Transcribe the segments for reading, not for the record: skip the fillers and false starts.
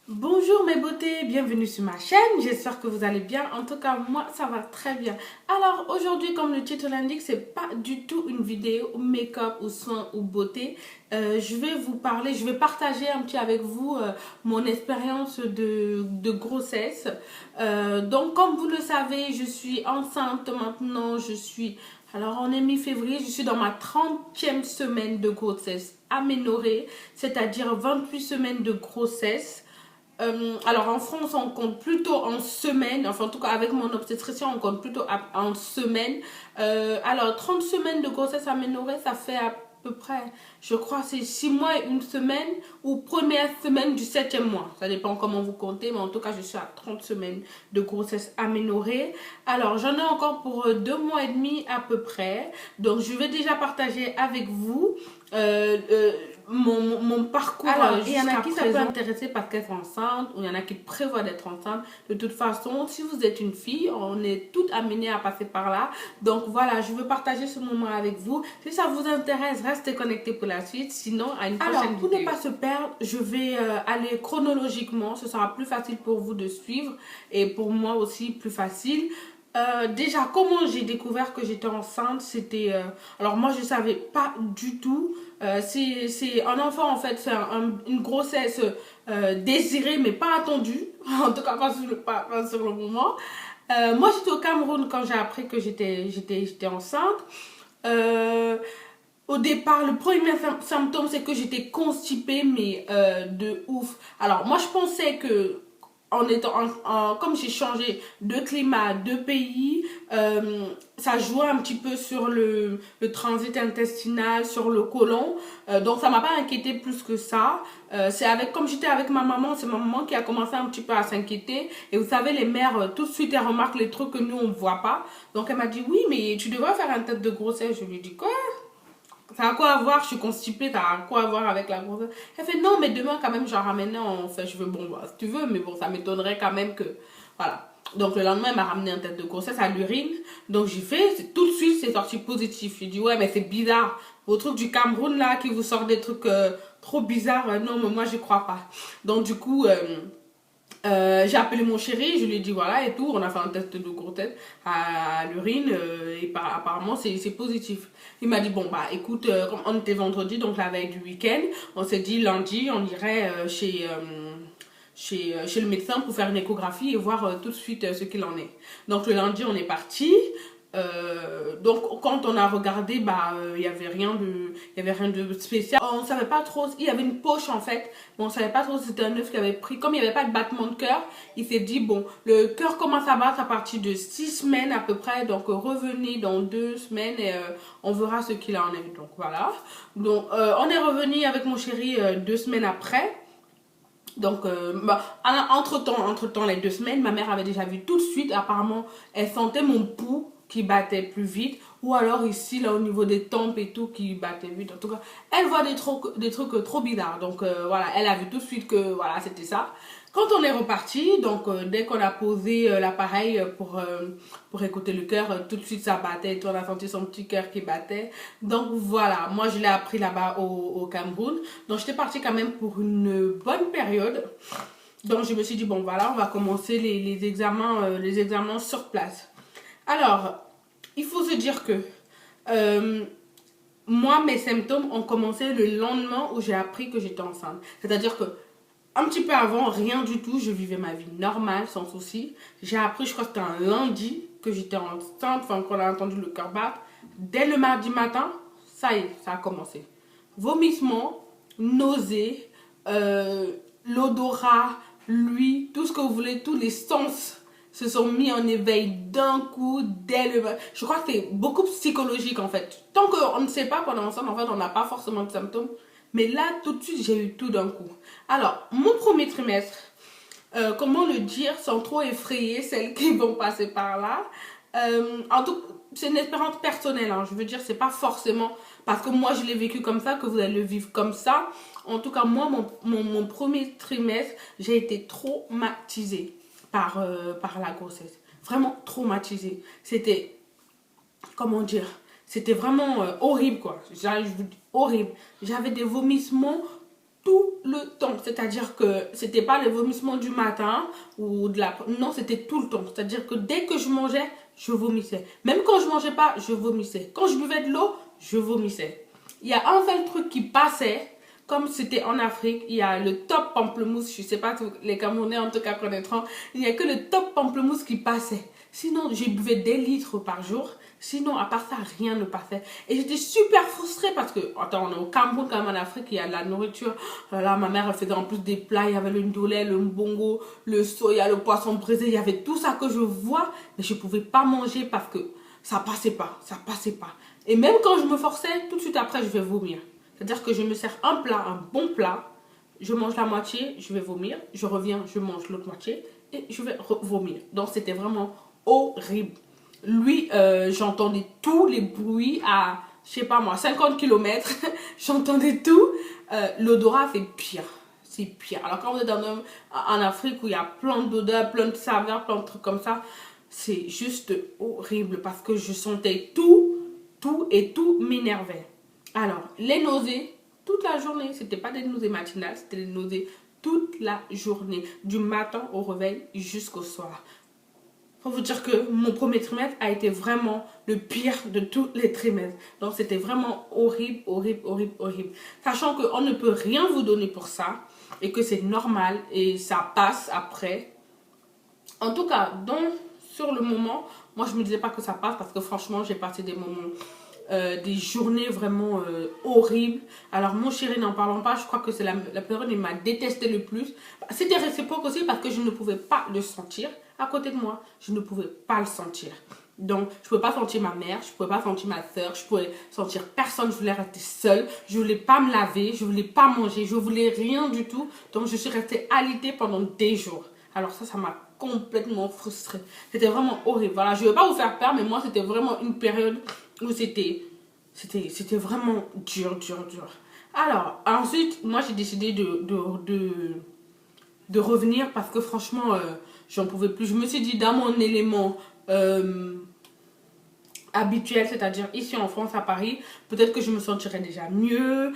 Bonjour mes beautés, bienvenue sur ma chaîne, j'espère que vous allez bien, en tout cas moi ça va très bien. Alors aujourd'hui comme le titre l'indique, c'est pas du tout une vidéo make-up ou soin ou beauté. Je vais vous parler, je vais partager un petit avec vous mon expérience de grossesse. Donc comme vous le savez, je suis enceinte maintenant, alors on est mi-février, je suis dans ma 30e semaine de grossesse aménorrhée, c'est-à-dire 28 semaines de grossesse. Alors en France, on compte plutôt en semaines, enfin en tout cas avec mon obstétricien, on compte plutôt en semaines. Alors 30 semaines de grossesse aménorrhée, ça fait à peu près, je crois, c'est 6 mois et une semaine ou première semaine du 7e mois. Ça dépend comment vous comptez, mais en tout cas, je suis à 30 semaines de grossesse aménorrhée. Alors j'en ai encore pour 2 mois et demi à peu près. Donc je vais déjà partager avec vous euh, euh, mon parcours. Alors, il y en a qui ça peut intéresser parce qu'elles sont enceintes, ou il y en a qui prévoient d'être enceintes. De toute façon, si vous êtes une fille, on est toutes amenées à passer par là. Donc voilà, je veux partager ce moment avec vous. Si ça vous intéresse, restez connectés pour la suite. Sinon, à une prochaine vidéo. Pour ne pas se perdre, je vais aller chronologiquement. Ce sera plus facile pour vous de suivre et pour moi aussi plus facile. Déjà, comment j'ai découvert que j'étais enceinte, c'était... alors moi, je ne savais pas du tout. C'est un enfant, en fait, c'est une grossesse désirée, mais pas attendue. En tout cas, pas sur le moment. Moi, j'étais au Cameroun quand j'ai appris que j'étais enceinte. Au départ, le premier symptôme, c'est que j'étais constipée, mais de ouf. Alors, moi, je pensais que comme j'ai changé de climat, de pays, ça jouait un petit peu sur le transit intestinal, sur le côlon. Donc ça m'a pas inquiété plus que ça. Comme j'étais avec ma maman, c'est ma maman qui a commencé un petit peu à s'inquiéter. Et vous savez, les mères, tout de suite, elles remarquent les trucs que nous, on ne voit pas. Donc elle m'a dit, oui, mais tu devrais faire un test de grossesse. Je lui ai dit, quoi? Ça a quoi à voir, je suis constipée, ça a quoi à voir avec la grossesse? Elle fait non, mais demain quand même, j'en ramenais en fait, je veux bon, bah, si tu veux, mais bon, ça m'étonnerait quand même que. Voilà. Donc le lendemain, elle m'a ramené un test de grossesse à l'urine. Donc j'ai fait, tout de suite, c'est sorti positif. J'ai dit, ouais, mais c'est bizarre. Vos trucs du Cameroun là, qui vous sortent des trucs trop bizarres, non, mais moi, j'y crois pas. Donc du coup. J'ai appelé mon chéri, je lui ai dit voilà et tout, on a fait un test de grossesse à l'urine et apparemment c'est positif. Il m'a dit bon bah écoute, comme on était vendredi, donc la veille du week-end, on s'est dit lundi on irait chez le médecin pour faire une échographie et voir tout de suite ce qu'il en est. Donc le lundi on est parti. Donc quand on a regardé, il y avait rien de spécial. On savait pas trop, il y avait une poche en fait, mais on savait pas trop si c'était un œuf qui avait pris. Comme il n'y avait pas de battement de cœur, il s'est dit bon, le cœur commence à battre à partir de 6 semaines à peu près, donc revenez dans 2 semaines et on verra ce qu'il en est. Donc voilà. Donc on est revenu avec mon chéri 2 semaines après. Donc, entre-temps, les 2 semaines, ma mère avait déjà vu tout de suite. Apparemment, elle sentait mon pouls qui battait plus vite. Ou alors ici, là, au niveau des tempes et tout, qui battait vite. En tout cas, elle voit des trucs trop bizarres. Donc, voilà, elle a vu tout de suite que, voilà, c'était ça. Quand on est reparti, donc dès qu'on a posé l'appareil pour écouter le cœur, tout de suite ça battait, et tout, on a senti son petit cœur qui battait. Donc voilà, moi je l'ai appris là-bas au Cameroun. Donc j'étais partie quand même pour une bonne période. Donc je me suis dit, bon voilà, on va commencer les examens sur place. Alors, il faut se dire que moi, mes symptômes ont commencé le lendemain où j'ai appris que j'étais enceinte. C'est-à-dire que un petit peu avant, rien du tout, je vivais ma vie normale, sans souci. J'ai appris, je crois que c'était un lundi, que j'étais enceinte, enfin qu'on a entendu le cœur battre. Dès le mardi matin, ça y est, ça a commencé. Vomissements, nausées, l'odorat, l'huile, tout ce que vous voulez, tous les sens se sont mis en éveil d'un coup dès le... Je crois que c'est beaucoup psychologique en fait. Tant qu'on ne sait pas qu'on est enceinte, en fait, on n'a pas forcément de symptômes. Mais là, tout de suite, j'ai eu tout d'un coup. Alors, mon premier trimestre, comment le dire sans trop effrayer celles qui vont passer par là. En tout, c'est une expérience personnelle. Hein. Je veux dire, c'est pas forcément parce que moi je l'ai vécu comme ça que vous allez le vivre comme ça. En tout cas, moi, mon premier trimestre, j'ai été traumatisée par la grossesse. Vraiment traumatisée. C'était, comment dire, c'était vraiment horrible quoi. Horrible. J'avais des vomissements tout le temps. C'est-à-dire que c'était pas les vomissements du matin ou de la... Non, c'était tout le temps. C'est-à-dire que dès que je mangeais, je vomissais. Même quand je mangeais pas, je vomissais. Quand je buvais de l'eau, je vomissais. Il y a un seul truc qui passait, comme c'était en Afrique, il y a le top pamplemousse. Je sais pas, les Camerounais en tout cas connaîtront. Il n'y a que le top pamplemousse qui passait. Sinon, j'ai buvais des litres par jour. Sinon, à part ça, rien ne passait. Et j'étais super frustrée parce que, attends, on est au Cameroun quand même en Afrique, il y a de la nourriture. Là, ma mère, elle faisait en plus des plats. Il y avait le ndolé, le mbongo, le soya, le poisson braisé. Il y avait tout ça que je vois. Mais je ne pouvais pas manger parce que ça passait pas. Ça passait pas. Et même quand je me forçais, tout de suite après, je vais vomir. C'est-à-dire que je me sers un plat, un bon plat. Je mange la moitié, je vais vomir. Je reviens, je mange l'autre moitié et je vais vomir. Donc, c'était vraiment horrible. Lui, j'entendais tous les bruits à, je sais pas moi, 50 km. J'entendais tout. L'odorat, c'est pire. C'est pire. Alors, quand vous êtes en Afrique où il y a plein d'odeurs, plein de saveurs, plein de trucs comme ça, c'est juste horrible parce que je sentais tout et tout m'énervait. Alors, les nausées, toute la journée, c'était pas des nausées matinales, c'était des nausées toute la journée, du matin au réveil jusqu'au soir. Faut vous dire que mon premier trimestre a été vraiment le pire de tous les trimestres. Donc, c'était vraiment horrible, horrible, horrible, horrible. Sachant qu'on ne peut rien vous donner pour ça et que c'est normal et ça passe après. En tout cas, donc, sur le moment, moi, je me disais pas que ça passe parce que franchement, j'ai passé des moments... des journées vraiment horribles. Alors mon chéri, n'en parlons pas, je crois que c'est la période où il m'a détesté le plus. C'était réciproque aussi parce que je ne pouvais pas le sentir à côté de moi. Je ne pouvais pas le sentir. Donc je ne pouvais pas sentir ma mère, je ne pouvais pas sentir ma soeur, je ne pouvais sentir personne, je voulais rester seule, je ne voulais pas me laver, je ne voulais pas manger, je ne voulais rien du tout. Donc je suis restée alitée pendant des jours. Alors ça m'a complètement frustrée. C'était vraiment horrible. Voilà, je ne vais pas vous faire peur, mais moi c'était vraiment une période où c'était vraiment dur. Alors, ensuite, moi, j'ai décidé de revenir parce que franchement, j'en pouvais plus. Je me suis dit, dans mon élément habituel, c'est-à-dire ici en France, à Paris, peut-être que je me sentirais déjà mieux.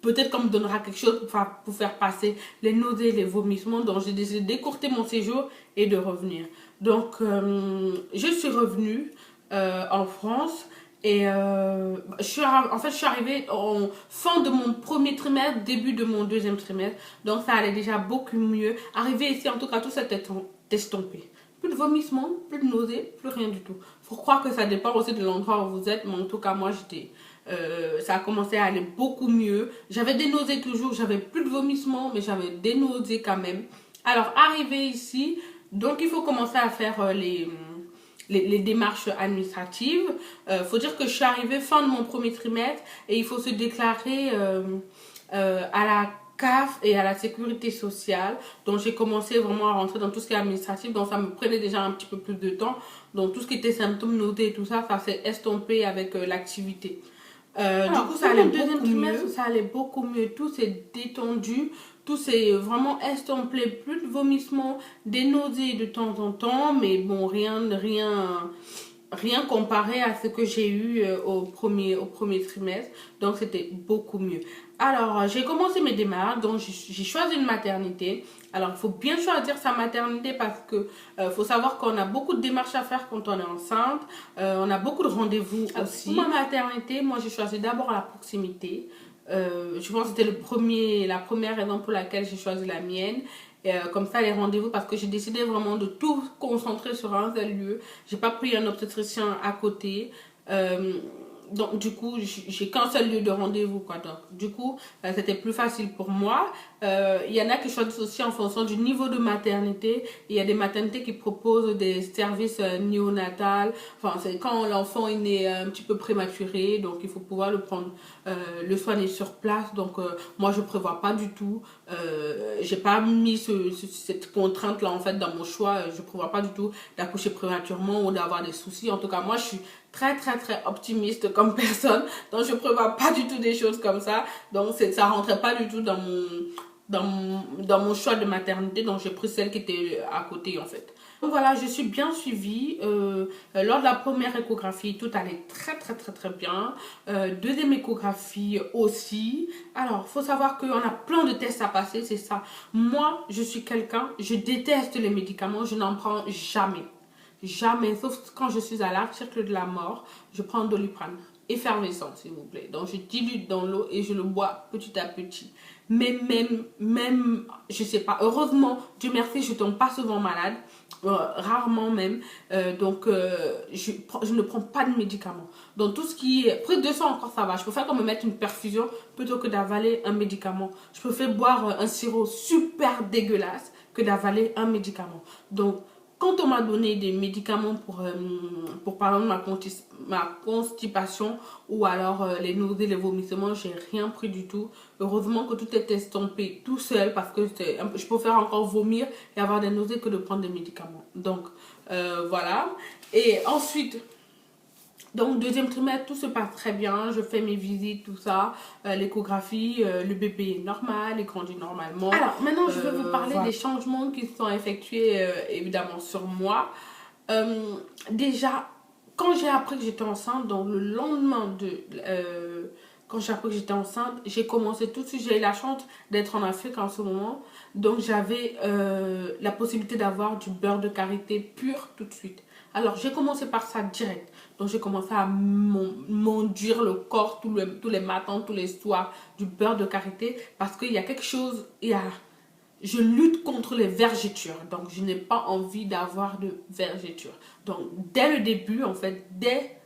Peut-être qu'on me donnera quelque chose pour faire passer les nausées, les vomissements. Donc, j'ai décidé d'écourter mon séjour et de revenir. Donc, je suis revenue en France et je suis arrivée en fin de mon premier trimestre, début de mon deuxième trimestre, donc ça allait déjà beaucoup mieux. Arrivé ici, en tout cas, tout s'était estompé. Plus de vomissements, plus de nausées, plus rien du tout. Faut croire que ça dépend aussi de l'endroit où vous êtes, mais en tout cas, moi, ça a commencé à aller beaucoup mieux. J'avais des nausées toujours, j'avais plus de vomissements, mais j'avais des nausées quand même. Alors, arrivé ici, donc il faut commencer à faire les démarches administratives. Faut dire que je suis arrivée fin de mon premier trimestre et il faut se déclarer à la CAF et à la sécurité sociale. Donc j'ai commencé vraiment à rentrer dans tout ce qui est administratif. Donc ça me prenait déjà un petit peu plus de temps. Donc tout ce qui était symptômes notés et tout ça, ça s'est estompé avec l'activité. Du coup, ça allait beaucoup mieux. Ça allait beaucoup mieux. Tout s'est détendu. Tout s'est vraiment estompé. Plus de vomissements, des nausées de temps en temps. Mais bon, rien comparé à ce que j'ai eu au premier trimestre. Donc, c'était beaucoup mieux. Alors, j'ai commencé mes démarches. Donc, j'ai choisi une maternité. Alors, il faut bien choisir sa maternité parce que faut savoir qu'on a beaucoup de démarches à faire quand on est enceinte. On a beaucoup de rendez-vous aussi. Pour ma maternité, moi, j'ai choisi d'abord la proximité. Je pense que c'était la première raison pour laquelle j'ai choisi la mienne. Comme ça, les rendez-vous, parce que j'ai décidé vraiment de tout concentrer sur un seul lieu. J'ai pas pris un obstétricien à côté. Donc, du coup, j'ai qu'un seul lieu de rendez-vous, quoi. Donc, du coup, c'était plus facile pour moi. Il y en a qui choisissent aussi en fonction du niveau de maternité. Il y a des maternités qui proposent des services néonatals. Enfin, c'est quand l'enfant est né un petit peu prématuré. Donc, il faut pouvoir le prendre, le soigner sur place. Donc, moi, je prévois pas du tout. J'ai pas mis cette contrainte-là, en fait, dans mon choix. Je prévois pas du tout d'accoucher prématurément ou d'avoir des soucis. En tout cas, moi, je suis très optimiste comme personne, donc je prévois pas du tout des choses comme ça, donc ça rentrait pas du tout dans mon choix de maternité, donc j'ai pris celle qui était à côté en fait. Donc voilà, je suis bien suivie. Lors de la première échographie, tout allait très bien. Deuxième échographie aussi. Alors, faut savoir qu'on a plein de tests à passer, c'est ça. Moi, je suis quelqu'un, je déteste les médicaments, je n'en prends jamais. Jamais, sauf quand je suis à l'article de la mort, je prends Doliprane. Effervescent, s'il vous plaît. Donc, je dilute dans l'eau et je le bois petit à petit. Mais même, je sais pas, heureusement, Dieu merci, je tombe pas souvent malade. Rarement même. Je ne prends pas de médicaments. Donc, tout ce qui est près de 200 encore, ça va. Je préfère qu'on me mette une perfusion plutôt que d'avaler un médicament. Je préfère boire un sirop super dégueulasse que d'avaler un médicament. Donc, quand on m'a donné des médicaments pour par exemple ma constipation ou alors les nausées, les vomissements, j'ai rien pris du tout. Heureusement que tout est estompé tout seul parce que je préfère encore vomir et avoir des nausées que de prendre des médicaments. Donc voilà. Et ensuite, donc deuxième trimestre, tout se passe très bien. Je fais mes visites, tout ça, l'échographie, le bébé est normal, il grandit normalement. Alors maintenant, je vais vous parler des changements qui sont effectués évidemment sur moi. Déjà, quand j'ai appris que j'étais enceinte, donc le lendemain quand j'ai appris que j'étais enceinte, j'ai commencé tout de suite. J'ai eu la chance d'être en Afrique en ce moment. Donc j'avais la possibilité d'avoir du beurre de karité pur tout de suite. Alors j'ai commencé par ça direct. Donc j'ai commencé à m'enduire le corps tous les matins, tous les soirs, du beurre de karité. Parce qu'il y a quelque chose, je lutte contre les vergetures. Donc, je n'ai pas envie d'avoir de vergetures. Donc, dès le début, en fait, dès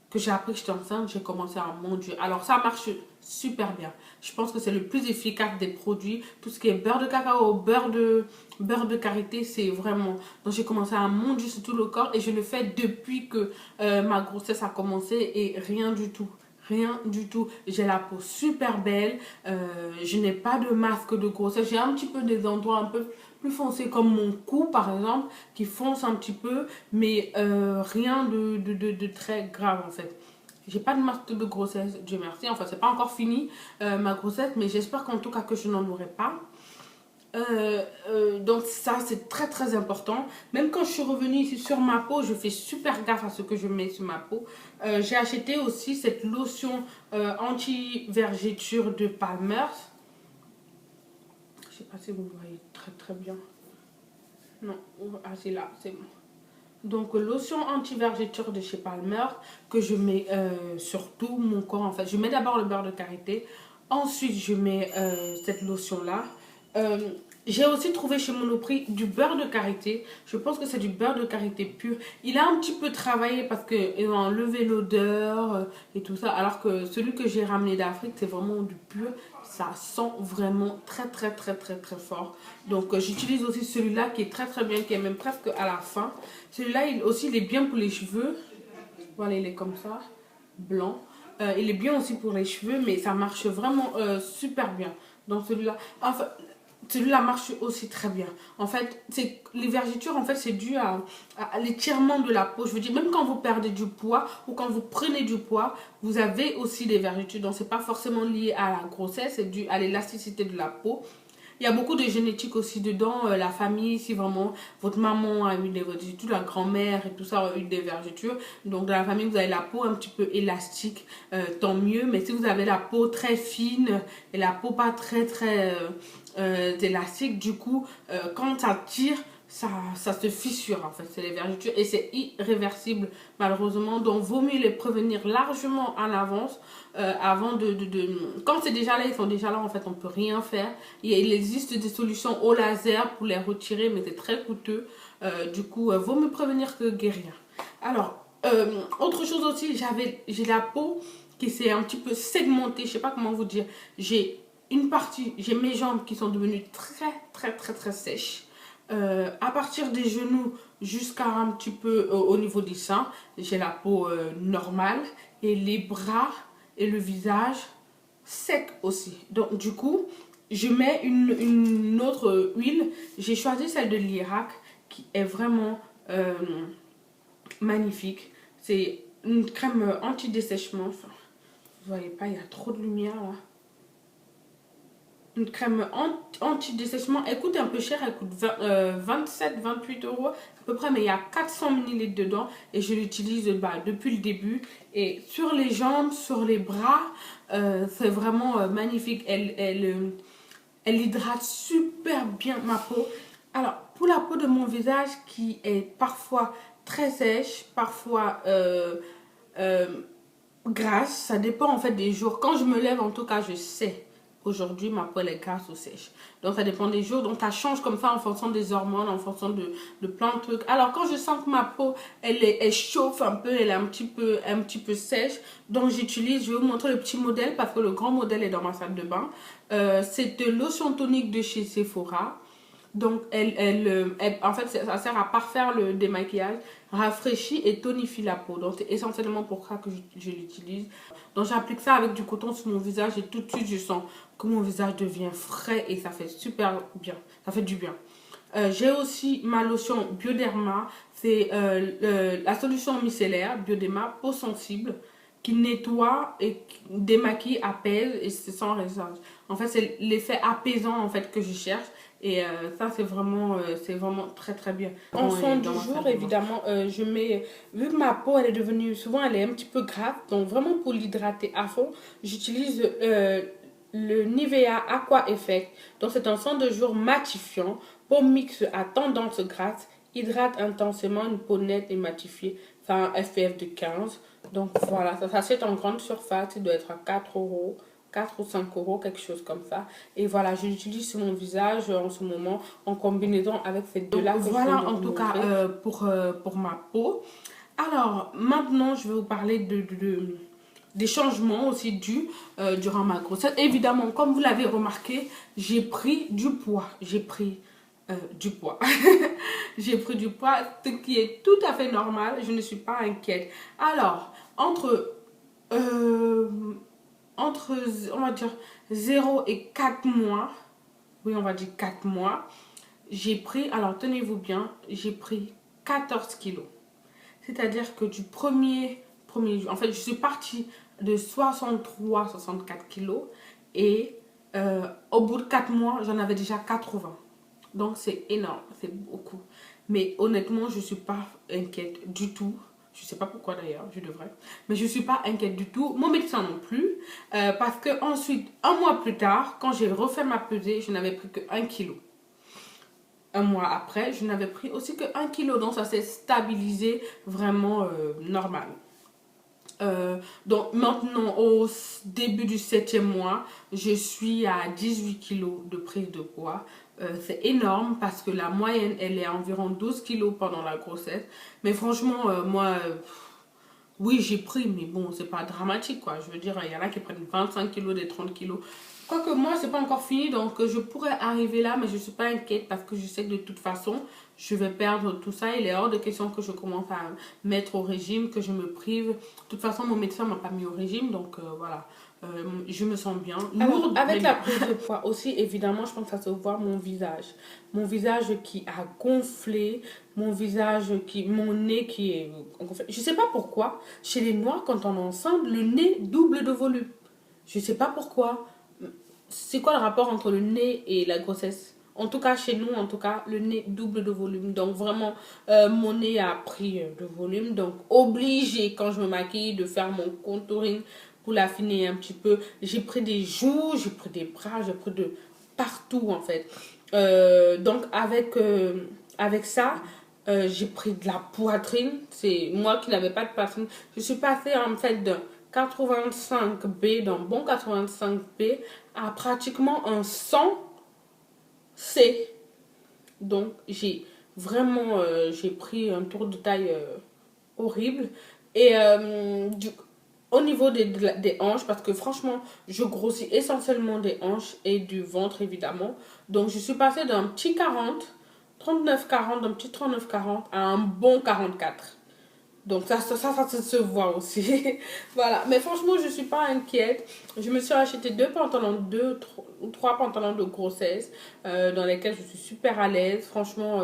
que j'ai appris que j'étais enceinte, j'ai commencé à m'enduire. Alors, ça marche super bien. Je pense que c'est le plus efficace des produits. Tout ce qui est beurre de cacao, beurre de karité, c'est vraiment... Donc, j'ai commencé à m'enduire sur tout le corps et je le fais depuis que ma grossesse a commencé et rien du tout. Rien du tout. J'ai la peau super belle. Je n'ai pas de masque de grossesse. J'ai un petit peu des endroits un peu plus foncés comme mon cou par exemple qui fonce un petit peu. Mais rien de très grave en fait. J'ai pas de masque de grossesse, Dieu merci. Enfin, c'est pas encore fini ma grossesse. Mais j'espère qu'en tout cas que je n'en aurai pas. Donc ça c'est très important. Même quand je suis revenue ici sur ma peau, je fais super gaffe à ce que je mets sur ma peau. J'ai acheté aussi cette lotion anti-vergeture de Palmer's. Je sais pas si vous voyez très bien. Non, ah c'est là, c'est bon. Donc lotion anti-vergeture de chez Palmer's que je mets sur tout mon corps en fait. Je mets d'abord le beurre de karité, ensuite je mets cette lotion là. J'ai aussi trouvé chez Monoprix du beurre de karité. Je pense que c'est du beurre de karité pur. Il a un petit peu travaillé parce qu'ils ont enlevé l'odeur et tout ça. Alors que celui que j'ai ramené d'Afrique, c'est vraiment du pur. Ça sent vraiment très fort. Donc j'utilise aussi celui-là qui est très bien, qui est même presque à la fin. Celui-là aussi, il est bien pour les cheveux. Voilà, il est comme ça, blanc. Il est bien aussi pour les cheveux, mais ça marche vraiment super bien. Donc celui-là, enfin, celui-là marche aussi très bien. En fait, les vergetures, en fait, c'est dû à l'étirement de la peau. Je veux dire, même quand vous perdez du poids ou quand vous prenez du poids, vous avez aussi des vergetures. Donc, c'est pas forcément lié à la grossesse, c'est dû à l'élasticité de la peau. Il y a beaucoup de génétique aussi dedans, la famille, si vraiment votre maman a eu des vergetures, la grand-mère et tout ça a eu des vergetures. Donc dans la famille, vous avez la peau un petit peu élastique, tant mieux. Mais si vous avez la peau très fine et la peau pas très élastique, du coup, quand ça tire, ça se fissure en fait, c'est les vergetures et c'est irréversible malheureusement. Donc vaut mieux les prévenir largement en avance avant quand c'est déjà là, ils sont déjà là en fait, on peut rien faire. Il existe des solutions au laser pour les retirer mais c'est très coûteux. Du coup vaut mieux prévenir que guérir. Alors autre chose aussi, j'ai la peau qui s'est un petit peu segmentée, je sais pas comment vous dire. J'ai mes jambes qui sont devenues très sèches. À partir des genoux jusqu'à un petit peu au niveau des seins, j'ai la peau normale et les bras et le visage sec aussi. Donc du coup, je mets une autre huile. J'ai choisi celle de l'Irak qui est vraiment magnifique. C'est une crème anti-dessèchement. Enfin, vous voyez pas, il y a trop de lumière là. une crème anti-dessèchement. Elle coûte un peu cher, elle coûte 27-28 euros à peu près, mais il y a 400 millilitres dedans et je l'utilise depuis le début. Et sur les jambes, sur les bras, c'est vraiment magnifique. Elle hydrate super bien ma peau. Alors, pour la peau de mon visage qui est parfois très sèche, parfois euh, grasse, ça dépend en fait des jours. Quand je me lève, en tout cas, je sais. Aujourd'hui, ma peau elle est grasse ou sèche. Donc, ça dépend des jours. Donc, ça change comme ça en fonction des hormones, en fonction de plein de trucs. Alors, quand je sens que ma peau, elle chauffe un peu, elle est un petit peu sèche. Donc, j'utilise, je vais vous montrer le petit modèle parce que le grand modèle est dans ma salle de bain. C'est de lotion tonique de chez Sephora. Donc, en fait, ça sert à parfaire le démaquillage, rafraîchit et tonifie la peau. Donc, c'est essentiellement pour ça que je l'utilise. Donc, j'applique ça avec du coton sur mon visage et tout de suite, je sens que mon visage devient frais et ça fait super bien. Ça fait du bien. J'ai aussi ma lotion Bioderma. C'est la solution micellaire Bioderma peau sensible qui nettoie et démaquille, apaise et c'est sans réserve. En fait, c'est l'effet apaisant en fait que je cherche. Et ça, c'est vraiment très très bien. En son du jour, évidemment, je mets, vu que ma peau, elle est devenue, souvent, elle est un petit peu grave, donc vraiment pour l'hydrater à fond, j'utilise le Nivea Aqua Effect. Donc, c'est un son de jour matifiant, peau mixte à tendance grasse, hydrate intensément une peau nette et matifiée. Ça a un SPF de 15. Donc, voilà, ça s'achète en grande surface, il doit être à 4 euros. 4 ou 5 euros, quelque chose comme ça. Et voilà, je l'utilise sur mon visage en ce moment en combinaison avec ces deux-là. Voilà en tout cas pour ma peau. Alors, maintenant, je vais vous parler des changements aussi durant ma grossesse. Évidemment, comme vous l'avez remarqué, j'ai pris du poids. J'ai pris du poids. J'ai pris du poids, ce qui est tout à fait normal. Je ne suis pas inquiète. Alors, entre, on va dire, 0 et 4 mois, oui, on va dire 4 mois, j'ai pris, alors tenez-vous bien, j'ai pris 14 kilos. C'est-à-dire que du premier jour, en fait, je suis partie de 63-64 kilos et au bout de 4 mois, j'en avais déjà 80. Donc, c'est énorme, c'est beaucoup. Mais honnêtement, je ne suis pas inquiète du tout. Je ne sais pas pourquoi d'ailleurs, je devrais. Mais je ne suis pas inquiète du tout. Mon médecin non plus. Parce que ensuite, un mois plus tard, quand j'ai refait ma pesée, je n'avais pris que 1 kilo. Un mois après, je n'avais pris aussi que 1 kilo. Donc, ça s'est stabilisé vraiment normal. Donc maintenant au début du 7e mois, je suis à 18 kilos de prise de poids. C'est énorme parce que la moyenne elle est à environ 12 kilos pendant la grossesse. Mais franchement moi oui j'ai pris mais bon c'est pas dramatique quoi. Je veux dire il y en a qui prennent 25 kilos, des 30 kilos. Quoique moi c'est pas encore fini donc je pourrais arriver là mais je suis pas inquiète parce que je sais que de toute façon je vais perdre tout ça. Il est hors de question que je commence à mettre au régime, que je me prive. De toute façon mon médecin m'a pas mis au régime donc voilà. Je me sens bien. Lourde, avec la prise de poids aussi, évidemment, je pense que ça se voit mon visage. Mon visage qui a gonflé, mon nez qui est gonflé. Je sais pas pourquoi, chez les Noirs, quand on est ensemble, le nez double de volume. Je sais pas pourquoi. C'est quoi le rapport entre le nez et la grossesse? En tout cas, chez nous, en tout cas, le nez double de volume. Donc, vraiment, mon nez a pris de volume. Donc, obligé, quand je me maquille, de faire mon contouring pour l'affiner un petit peu. J'ai pris des joues, j'ai pris des bras, j'ai pris de partout, en fait. Donc, avec ça, j'ai pris de la poitrine. C'est moi qui n'avais pas de poitrine. Je suis passée, en fait, d'un 85B, d'un bon 85B, à pratiquement un 100C. Donc, j'ai vraiment j'ai pris un tour de taille horrible. Et au niveau des hanches, parce que franchement, je grossis essentiellement des hanches et du ventre, évidemment. Donc, je suis passée d'un petit 39-40, d'un petit 39-40 à un bon 44. Donc ça se voit aussi. Voilà. Mais franchement, je ne suis pas inquiète. Je me suis acheté trois pantalons de grossesse dans lesquels je suis super à l'aise. Franchement,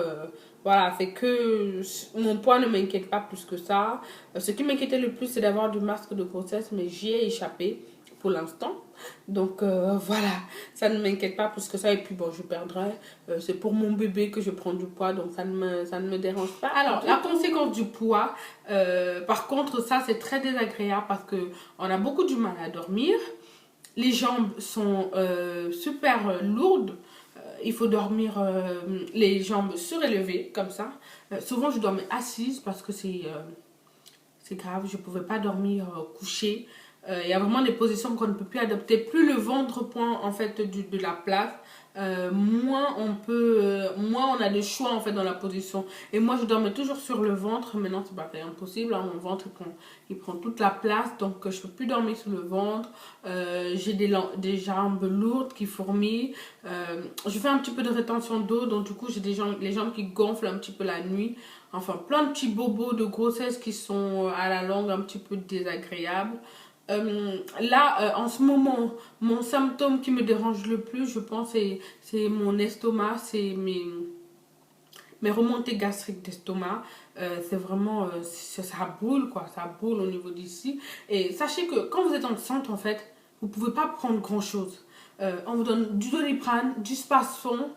voilà, c'est que mon poids ne m'inquiète pas plus que ça. Ce qui m'inquiétait le plus, c'est d'avoir du masque de grossesse, mais j'y ai échappé. pour l'instant. Donc voilà, ça ne m'inquiète pas plus que ça. Et puis bon, je perdrai. C'est pour mon bébé que je prends du poids, donc ça ne me dérange pas. Alors, la conséquence du poids, par contre, ça c'est très désagréable parce qu'on a beaucoup du mal à dormir. Les jambes sont super lourdes. Il faut dormir les jambes surélevées, comme ça. Souvent, je dormais assise parce que c'est grave. Je ne pouvais pas dormir couchée. Il y a vraiment des positions qu'on ne peut plus adopter. Plus le ventre prend en fait de la place, moins on a de choix en fait dans la position. Et moi je dormais toujours sur le ventre. Maintenant c'est impossible, hein. Mon ventre il prend toute la place, donc je peux plus dormir sur le ventre. J'ai des jambes lourdes qui fourmillent. Je fais un petit peu de rétention d'eau, donc du coup j'ai les jambes qui gonflent un petit peu la nuit. Enfin plein de petits bobos de grossesse qui sont à la longue un petit peu désagréables. En ce moment, mon symptôme qui me dérange le plus, je pense, c'est mon estomac, c'est mes remontées gastriques d'estomac. C'est vraiment, ça boule quoi, ça boule au niveau d'ici. Et sachez que quand vous êtes enceinte, en fait, vous ne pouvez pas prendre grand chose. On vous donne du Doliprane, du Spasfon.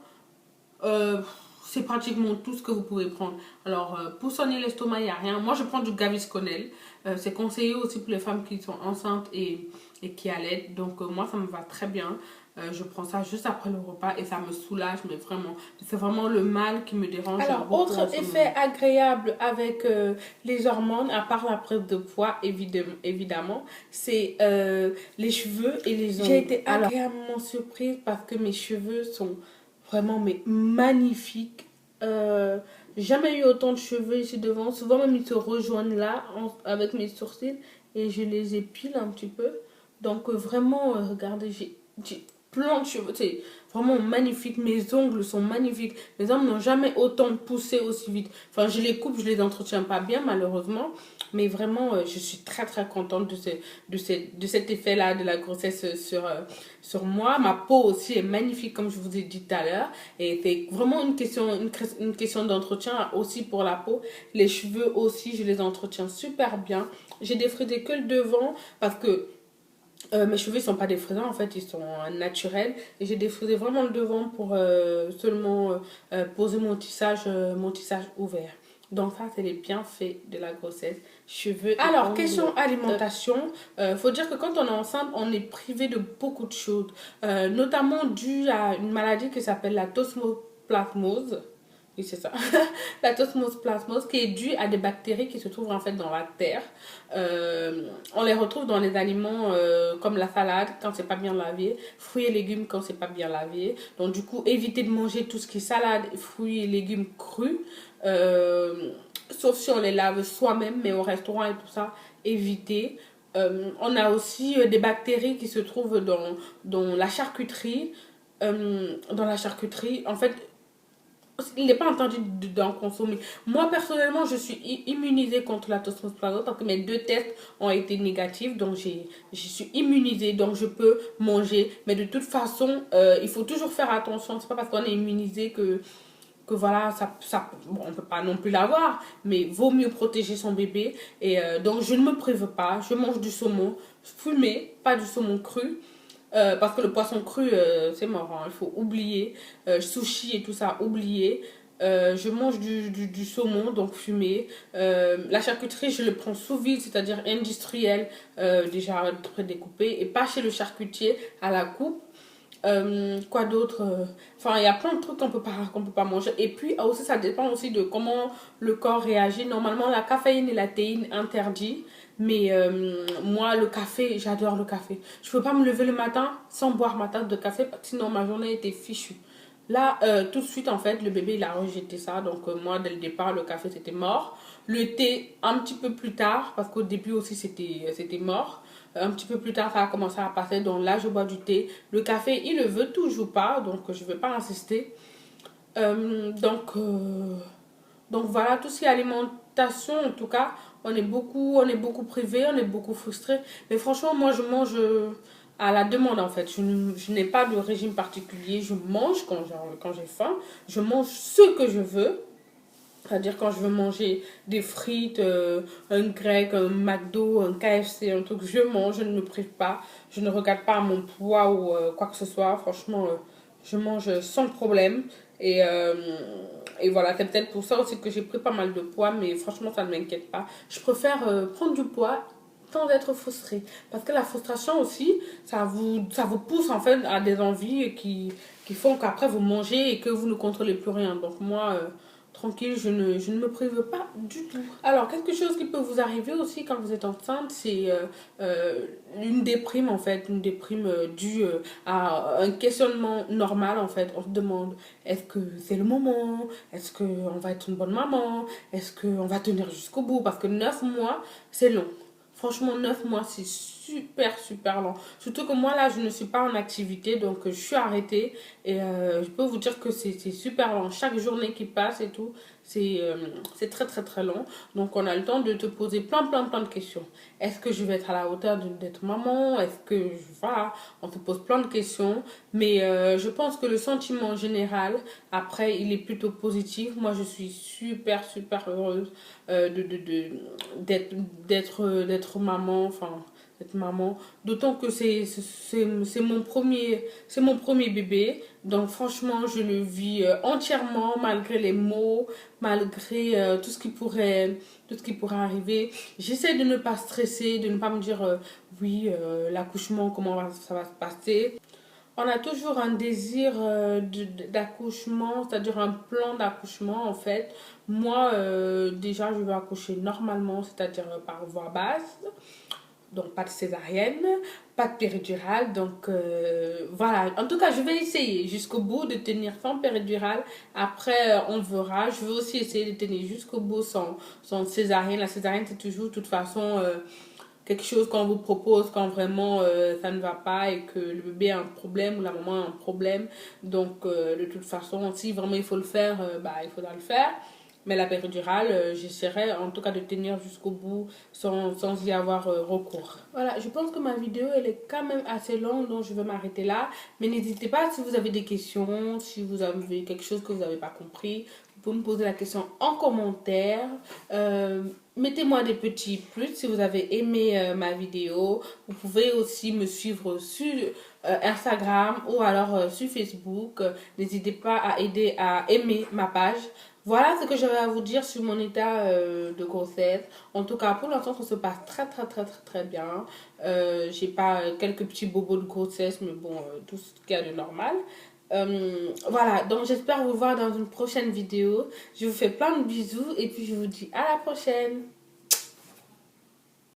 C'est pratiquement tout ce que vous pouvez prendre. Alors, pour soigner l'estomac, il n'y a rien. Moi, je prends du Gavisconel. C'est conseillé aussi pour les femmes qui sont enceintes et qui allaitent. Donc, moi, ça me va très bien. Je prends ça juste après le repas et ça me soulage, mais vraiment. C'est vraiment le mal qui me dérange. Alors, autre effet agréable avec les hormones, à part la perte de poids, évidemment, c'est les cheveux et les ongles. J'ai été agréablement surprise parce que mes cheveux sont vraiment magnifique. Jamais eu autant de cheveux ici devant. Souvent même ils se rejoignent là avec mes sourcils et je les épile un petit peu. Donc vraiment, regardez, j'ai plein de cheveux. C'est vraiment magnifique. Mes ongles sont magnifiques. Mes ongles n'ont jamais autant poussé aussi vite. Enfin, je les coupe, je les entretiens pas bien malheureusement. Mais vraiment, je suis très très contente de cet effet-là de la grossesse sur moi. Ma peau aussi est magnifique comme je vous ai dit tout à l'heure. Et c'est vraiment une question d'entretien aussi pour la peau. Les cheveux aussi, je les entretiens super bien. J'ai défrisé que le devant parce que mes cheveux ne sont pas défrisés, en fait, ils sont naturels. Et j'ai défrisé vraiment le devant pour seulement poser mon tissage ouvert. Donc ça, c'est les bienfaits de la grossesse, cheveux. Alors, question alimentation. Faut dire que quand on est enceinte, on est privé de beaucoup de choses. Notamment dû à une maladie qui s'appelle la toxoplasmose. Oui, c'est ça. La toxoplasmose qui est due à des bactéries qui se trouvent en fait dans la terre. On les retrouve dans les aliments comme la salade quand c'est pas bien lavé, fruits et légumes quand c'est pas bien lavé. Donc du coup, évitez de manger tout ce qui est salade, fruits et légumes crus. Sauf si on les lave soi-même, mais au restaurant et tout ça, évitez. On a aussi des bactéries qui se trouvent dans la charcuterie. En fait, il n'est pas interdit d'en consommer. Moi, personnellement, je suis immunisée contre la toxoplasmose parce que mes 2 tests ont été négatifs. Donc, je suis immunisée. Donc, je peux manger. Mais de toute façon, il faut toujours faire attention. C'est pas parce qu'on est immunisé que voilà, bon, on ne peut pas non plus l'avoir. Mais vaut mieux protéger son bébé. Et donc, je ne me prive pas. Je mange du saumon fumé, pas du saumon cru. Parce que le poisson cru, c'est mort, hein, il faut oublier. Sushi et tout ça, oublier. Je mange du saumon, donc fumé. La charcuterie, je le prends sous vide, c'est-à-dire industriel, déjà prédécoupé. Et pas chez le charcutier à la coupe. Quoi d'autre? Enfin, il y a plein de trucs qu'on peut pas manger. Et puis aussi, ça dépend aussi de comment le corps réagit. Normalement, la caféine et la théine interdits. Mais moi, le café, j'adore le café. Je peux pas me lever le matin sans boire ma tasse de café, sinon ma journée était fichue. Là, tout de suite, en fait, le bébé, il a rejeté ça. Donc, moi, dès le départ, le café, c'était mort. Le thé, un petit peu plus tard, parce qu'au début aussi, c'était mort. Un petit peu plus tard, ça a commencé à passer. Donc là, je bois du thé. Le café, il le veut toujours pas. Donc, je ne vais pas insister. Donc voilà, tout ce qui est alimentation, en tout cas, on est beaucoup privé, on est beaucoup frustré. Mais franchement, moi, je mange à la demande, en fait. Je n'ai pas de régime particulier. Je mange quand j'ai faim. Je mange ce que je veux. C'est-à-dire quand je veux manger des frites, un grec, un McDo, un KFC, un truc, je mange, je ne me prive pas. Je ne regarde pas mon poids ou quoi que ce soit. Franchement, je mange sans problème. Et, euh, et voilà, c'est peut-être pour ça aussi que j'ai pris pas mal de poids, mais franchement, ça ne m'inquiète pas. Je préfère prendre du poids sans être frustrée. Parce que la frustration aussi, ça vous pousse en fait à des envies qui font qu'après vous mangez et que vous ne contrôlez plus rien. Donc moi, tranquille, je ne me prive pas du tout. Alors, quelque chose qui peut vous arriver aussi quand vous êtes enceinte, c'est une déprime en fait, une déprime due à un questionnement normal en fait. On se demande, est-ce que c'est le moment? Est-ce qu'on va être une bonne maman? Est-ce qu'on va tenir jusqu'au bout? Parce que 9 mois, c'est long. Franchement, 9 mois, c'est super, super long. Surtout que moi, là, je ne suis pas en activité, donc je suis arrêtée. Et je peux vous dire que c'est super long. Chaque journée qui passe et tout, c'est très, très, très long. Donc, on a le temps de te poser plein, plein, plein de questions. Est-ce que je vais être à la hauteur d'être maman? Est-ce que, voilà, on te pose plein de questions. Mais je pense que le sentiment général, après, il est plutôt positif. Moi, je suis super, super heureuse d'être d'être maman, enfin d'être maman, d'autant que c'est mon premier bébé, donc franchement je le vis entièrement malgré les maux, malgré tout ce qui pourrait arriver. J'essaie de ne pas stresser, de ne pas me dire oui, l'accouchement, ça va se passer. On a toujours un désir d'accouchement, c'est-à-dire un plan d'accouchement en fait. Moi, déjà, je vais accoucher normalement, c'est-à-dire par voie basse. Donc, pas de césarienne, pas de péridurale. Donc, voilà. En tout cas, je vais essayer jusqu'au bout de tenir sans péridurale. Après, on verra. Je vais aussi essayer de tenir jusqu'au bout sans césarienne. La césarienne, c'est toujours, de toute façon, quelque chose qu'on vous propose quand vraiment ça ne va pas et que le bébé a un problème ou la maman a un problème. Donc, de toute façon, si vraiment il faut le faire, bah, il faudra le faire. Mais la péridurale, j'essaierai en tout cas de tenir jusqu'au bout sans y avoir recours. Voilà, je pense que ma vidéo, elle est quand même assez longue, donc je vais m'arrêter là. Mais n'hésitez pas si vous avez des questions, si vous avez quelque chose que vous n'avez pas compris, vous pouvez me poser la question en commentaire. Mettez-moi des petits plus si vous avez aimé ma vidéo. Vous pouvez aussi me suivre sur Instagram ou alors sur Facebook. N'hésitez pas à aimer ma page. Voilà ce que j'avais à vous dire sur mon état de grossesse. En tout cas, pour l'instant, ça se passe très, très, très, très, très bien. J'ai pas quelques petits bobos de grossesse, mais bon, tout ce qu'il y a de normal. Voilà, donc j'espère vous voir dans une prochaine vidéo. Je vous fais plein de bisous et puis je vous dis à la prochaine.